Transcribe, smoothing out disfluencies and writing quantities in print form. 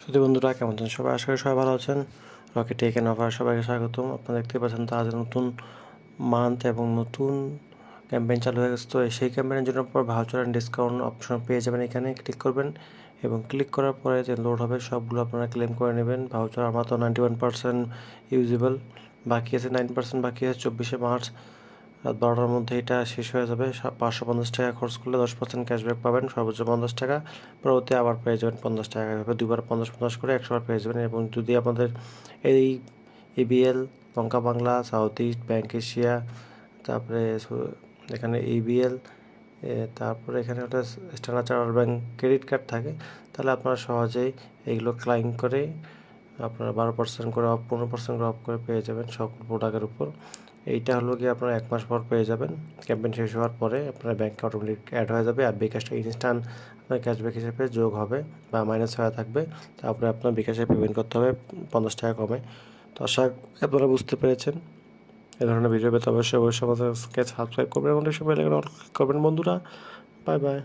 যদি বন্ধুরা কেমন আছেন সবাই, আশা করি সবাই ভালো আছেন। রকি টেক এন্ড অফার সবাইকে স্বাগতম। আপনারা দেখতে পাচ্ছেন আজ নতুন মান্থ এবং নতুন ক্যাম্পেইন চালু হয়ে গেছে। তো সেই ক্যাম্পেইনের জন্য পর ভাউচার অ্যান্ড ডিসকাউন্ট অপশন পেয়ে যাবেন। এখানে ক্লিক করবেন এবং ক্লিক করার পরে যে লোড হবে সবগুলো আপনারা ক্লেম করে নেবেন। ভাউচার আমার তো 91% ইউজেবল, বাকি আছে 9% বাকি আছে। 24শে মার্চ রাত 12টার মধ্যে এটা শেষ হয়ে যাবে। 550 টাকা খরচ করলে 10% ক্যাশব্যাক পাবেন, সর্বোচ্চ 50 টাকা। পরবর্তী আবার পেয়ে যাবেন 50 টাকা, দুবার 50 করে 100বার পেয়ে যাবেন। এবং যদি আপনাদের এই EBL, Lanka Bangla, South East, Bank Asia, তারপরে এখানে ইবিএল, তারপরে এখানে একটা Standard Chartered Bank credit card থাকে, তাহলে আপনারা সহজেই এইগুলো ক্লাইম করে আপনারা 12% করে অফ, 15% করে অফ করে পেয়ে যাবেন সকল প্রোডাক্টের উপর। এইটা হলো কি আপনারা 1 মাস পর পেয়ে যাবেন। ক্যাম্পেইন শেষ হওয়ার পরে আপনার ব্যাংকে অটোমেটিক অ্যাড হয়ে যাবে, আর বিকাশটা ইনস্ট্যান্ট আপনার ক্যাশব্যাক হিসেবে যোগ হবে বা মাইনাস হয়ে থাকবে। তারপরে আপনার বিকাশে পেমেন্ট করতে হবে 50 টাকা কমে। তো আশা করি আপনারা বুঝতে পেরেছেন। এ ধরনের ভিডিও পেতে অবশ্যই আমাদেরকে সাবস্ক্রাইব করবেন এবং বেল আইকন অন করবেন বন্ধুরা। Bye bye.